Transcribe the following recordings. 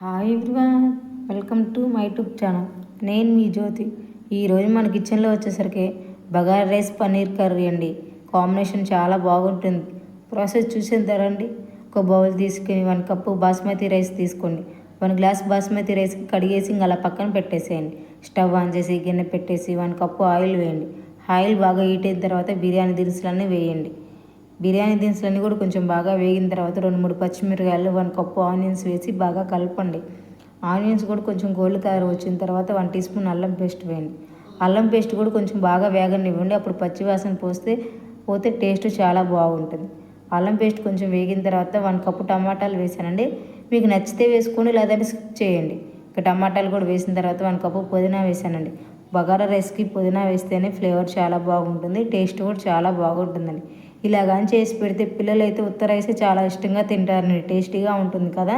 Hi everyone, welcome to my YouTube channel. నేను మీ జ్యోతి. ఈరోజు మన కిచెన్లో వచ్చేసరికి బగారా రైస్ పన్నీర్ కర్రీ అండి. కాంబినేషన్ చాలా బాగుంటుంది. ప్రాసెస్ చూసేద్దారండి. ఒక బౌల్ తీసుకుని 1 కప్పు బాస్మతి రైస్ తీసుకోండి. 1 గ్లాస్ బాస్మతి రైస్ కడిగేసి అలా పక్కన పెట్టేసేయండి. స్టవ్ ఆన్ చేసి గిన్నె పెట్టేసి 1 కప్పు ఆయిల్ వేయండి. ఆయిల్ బాగా హీట్ అయిన తర్వాత బిర్యానీ దినుసులన్నీ వేయండి. బిర్యానీ దినుసులన్నీ కూడా కొంచెం బాగా వేగిన తర్వాత 2-3 పచ్చిమిరకాయలు, 1 కప్పు ఆనియన్స్ వేసి బాగా కలపండి. ఆనియన్స్ కూడా కొంచెం గోల్డ్ కలర్ వచ్చిన తర్వాత 1 టీ స్పూన్ అల్లం పేస్ట్ వేయండి. అల్లం పేస్ట్ కూడా కొంచెం బాగా వేగనివ్వండి. అప్పుడు పచ్చివాసన పోతే టేస్ట్ చాలా బాగుంటుంది. అల్లం పేస్ట్ కొంచెం వేగిన తర్వాత 1 కప్పు టమాటాలు వేసానండి. మీకు నచ్చితే వేసుకోండి, లేదంటే స్కిప్ చేయండి. ఇక టమాటాలు కూడా వేసిన తర్వాత 1 కప్పు పుదీనా వేసానండి. బగారా రైస్కి పుదీనా వేస్తేనే ఫ్లేవర్ చాలా బాగుంటుంది, టేస్ట్ కూడా చాలా బాగుంటుందండి. ఇలాగని చేసి పెడితే పిల్లలు అయితే ఉత్త రైస్ చాలా ఇష్టంగా తింటారండి, టేస్టీగా ఉంటుంది కదా.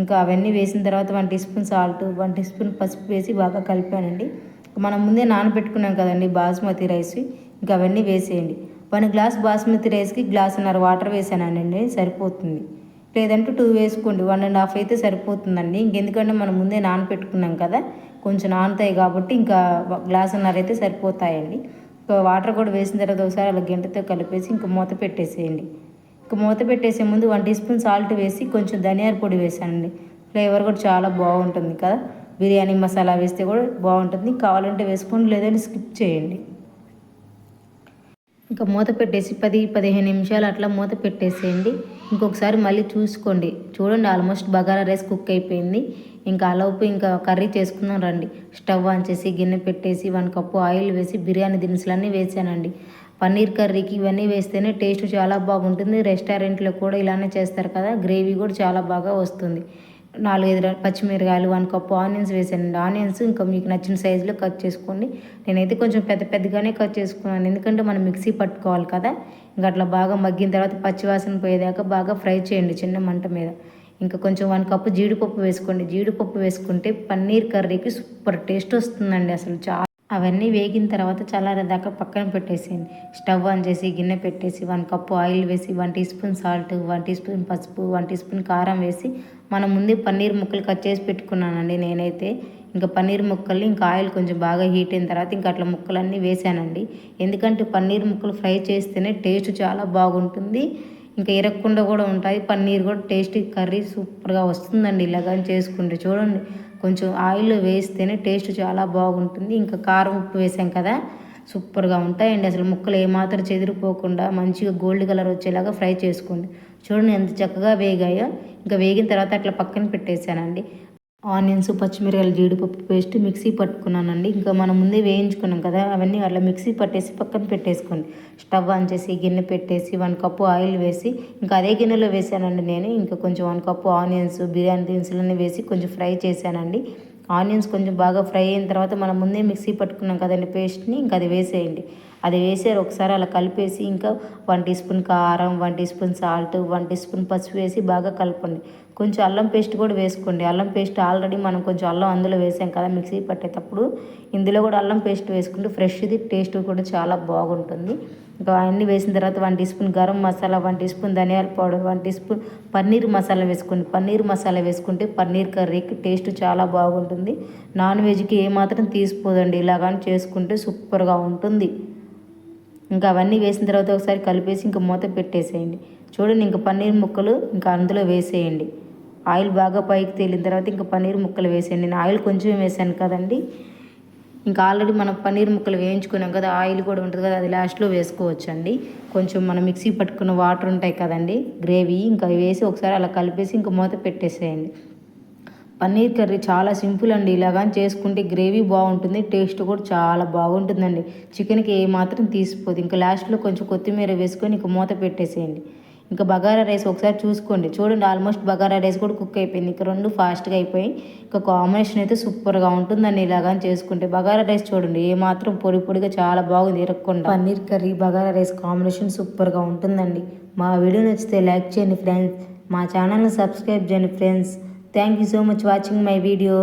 ఇంకా అవన్నీ వేసిన తర్వాత 1 teaspoon salt, 1 teaspoon పసుపు వేసి బాగా కలిపానండి. మనం ముందే నానబెట్టుకున్నాం కదండి బాస్మతి రైస్, ఇంకా అవన్నీ వేసేయండి. 1 గ్లాస్ బాస్మతి రైస్కి 1.5 గ్లాసున్నర వాటర్ వేసానండి, సరిపోతుంది. లేదంటే 2 వేసుకోండి, 1.5 అయితే సరిపోతుందండి. ఇంకెందుకంటే మనం ముందే నానబెట్టుకున్నాం కదా, కొంచెం నానుతాయి కాబట్టి ఇంకా 1.5 గ్లాసున్నర అయితే సరిపోతాయండి. వాటర్ కూడా వేసిన తర్వాత ఒకసారి అలా గంటతో కలిపేసి ఇంకా మూత పెట్టేసేయండి. ఇంకా మూత పెట్టేసే ముందు 1 టీ స్పూన్ సాల్ట్ వేసి కొంచెం ధనియాల పొడి వేసానండి. ఫ్లేవర్ కూడా చాలా బాగుంటుంది కదా. బిర్యానీ మసాలా వేస్తే కూడా బాగుంటుంది, కావాలంటే వేసుకోండి, లేదంటే స్కిప్ చేయండి. ఇంకా మూత పెట్టేసి 10-15 నిమిషాలు అట్లా మూత పెట్టేసేయండి. ఇంకొకసారి మళ్ళీ చూసుకోండి. చూడండి, ఆల్మోస్ట్ బగారా రైస్ కుక్ అయిపోయింది. ఇంకా అలోపు ఇంకా కర్రీ చేసుకుందాం రండి. స్టవ్ ఆన్ చేసి గిన్నె పెట్టేసి 1 కప్పు ఆయిల్ వేసి బిర్యానీ దినుసులన్నీ వేసానండి. పన్నీర్ కర్రీకి ఇవన్నీ వేస్తేనే టేస్ట్ చాలా బాగుంటుంది. రెస్టారెంట్లో కూడా ఇలానే చేస్తారు కదా, గ్రేవీ కూడా చాలా బాగా వస్తుంది. 4-5 పచ్చిమిరకాయలు, 1 కప్పు ఆనియన్స్ వేసానండి. ఆనియన్స్ ఇంకా మీకు నచ్చిన సైజులో కట్ చేసుకోండి. నేనైతే కొంచెం పెద్దగానే కట్ చేసుకున్నాను, ఎందుకంటే మనం మిక్సీ పట్టుకోవాలి కదా. ఇంకా అట్లా బాగా మగ్గిన తర్వాత పచ్చివాసన పోయేదాకా బాగా ఫ్రై చేయండి చిన్న మంట మీద. ఇంకా కొంచెం 1 కప్పు జీడిపప్పు వేసుకోండి. జీడిపప్పు వేసుకుంటే పన్నీర్ కర్రీకి సూపర్ టేస్ట్ వస్తుందండి అసలు. అవన్నీ వేగిన తర్వాత చల్లారేదాకా పక్కన పెట్టేసేయండి. స్టవ్ ఆన్ చేసి గిన్నె పెట్టేసి 1 కప్పు ఆయిల్ వేసి 1 teaspoon salt, 1 teaspoon పసుపు, 1 టీ స్పూన్ కారం వేసి మనం ముందే పన్నీర్ ముక్కలు కట్ చేసి పెట్టుకున్నానండి నేనైతే. ఇంకా పన్నీర్ ముక్కల్ని ఇంకా ఆయిల్ కొంచెం బాగా హీట్ అయిన తర్వాత ఇంకా అట్లా ముక్కలన్నీ వేసానండి. ఎందుకంటే పన్నీర్ ముక్కలు ఫ్రై చేస్తేనే టేస్ట్ చాలా బాగుంటుంది, ఇంకా ఇరగకుండా కూడా ఉంటాయి. పన్నీర్ కూడా టేస్టీ కర్రీ సూపర్గా వస్తుందండి ఇలాగని చేసుకుంటే. చూడండి, కొంచెం ఆయిల్ వేస్తేనే టేస్ట్ చాలా బాగుంటుంది. ఇంకా కారం ఉప్పు వేసాం కదా, సూపర్గా ఉంటాయండి అసలు. ముక్కలు ఏమాత్రం చెదిరిపోకుండా మంచిగా గోల్డ్ కలర్ వచ్చేలాగా ఫ్రై చేసుకోండి. చూడండి ఎంత చక్కగా వేగాయో. ఇంకా వేగిన తర్వాత అట్లా పక్కన పెట్టేశానండి. ఆనియన్స్, పచ్చిమిరకాయలు, జీడిపప్పు పేస్ట్ మిక్సీ పట్టుకున్నానండి. ఇంకా మనం ముందే వేయించుకున్నాం కదా, అవన్నీ అట్లా మిక్సీ పట్టేసి పక్కన పెట్టేసుకోండి. స్టవ్ ఆన్ చేసి గిన్నె పెట్టేసి 1 కప్పు ఆయిల్ వేసి ఇంకా అదే గిన్నెలో వేసానండి నేను. ఇంకా కొంచెం 1 కప్పు ఆనియన్స్, బిర్యానీ దినుసులన్నీ వేసి కొంచెం ఫ్రై చేశానండి. ఆనియన్స్ కొంచెం బాగా ఫ్రై అయిన తర్వాత మనం ముందే మిక్సీ పట్టుకున్నాం కదండి పేస్ట్ని, ఇంకా అది వేసేయండి. అది వేసారు ఒకసారి అలా కలిపేసి ఇంకా 1 టీ స్పూన్ కారం, 1 teaspoon salt, 1 teaspoon పసుపు వేసి బాగా కలపండి. కొంచెం అల్లం పేస్ట్ కూడా వేసుకోండి. అల్లం పేస్ట్ ఆల్రెడీ మనం కొంచెం అల్లం అందులో వేసాం కదా మిక్సీ పట్టేటప్పుడు, ఇందులో కూడా అల్లం పేస్ట్ వేసుకుంటే ఫ్రెష్ది టేస్ట్ కూడా చాలా బాగుంటుంది. ఇంకా అన్నీ వేసిన తర్వాత 1 teaspoon garam masala, 1 teaspoon ధనియాల powder, 1 teaspoon paneer masala వేసుకోండి. పన్నీర్ మసాలా వేసుకుంటే పన్నీర్ కర్రీకి టేస్ట్ చాలా బాగుంటుంది. నాన్ వెజ్కి ఏమాత్రం తీసిపోదండి, ఇలాగని చేసుకుంటే సూపర్గా ఉంటుంది. ఇంకా అవన్నీ వేసిన తర్వాత ఒకసారి కలిపేసి ఇంకా మూత పెట్టేసేయండి. చూడండి, ఇంకా పన్నీర్ ముక్కలు ఇంకా అందులో వేసేయండి. ఆయిల్ బాగా పైకి తేలిన తర్వాత ఇంకా పన్నీర్ ముక్కలు వేసేయండి. నేను ఆయిల్ కొంచెం వేసాను కదండి. ఇంకా ఆల్రెడీ మనం పన్నీర్ ముక్కలు వేయించుకున్నాం కదా, ఆయిల్ కూడా ఉంటుంది కదా, అది లాస్ట్లో వేసుకోవచ్చండి. కొంచెం మనం మిక్సీ పట్టుకున్న వాటర్ ఉంటాయి కదండి, గ్రేవీ, ఇంకా వేసి ఒకసారి అలా కలిపేసి ఇంకా మూత పెట్టేసేయండి. పన్నీర్ కర్రీ చాలా సింపుల్ అండి. ఇలాగని చేసుకుంటే గ్రేవీ బాగుంటుంది, టేస్ట్ కూడా చాలా బాగుంటుందండి. చికెన్కి ఏమాత్రం తీసిపోదు. ఇంకా లాస్ట్లో కొంచెం కొత్తిమీర వేసుకొని ఇంకా మూత పెట్టేసేయండి. ఇంకా బగారా రైస్ ఒకసారి చూసుకోండి. చూడండి, ఆల్మోస్ట్ బగారా రైస్ కూడా కుక్ అయిపోయింది. ఇంకా 2 ఫాస్ట్గా అయిపోయి. ఇంకా కాంబినేషన్ అయితే సూపర్గా ఉంటుందండి ఇలాగని చేసుకుంటే. బగారా రైస్ చూడండి ఏమాత్రం పొడిగా చాలా బాగుంది, ఇరగకుండా. Paneer curry bagara rice combination సూపర్గా ఉంటుందండి. మా వీడియో నచ్చితే లైక్ చేయండి ఫ్రెండ్స్, మా ఛానల్ని సబ్స్క్రైబ్ చేయండి friends. Thank you so much watching my video.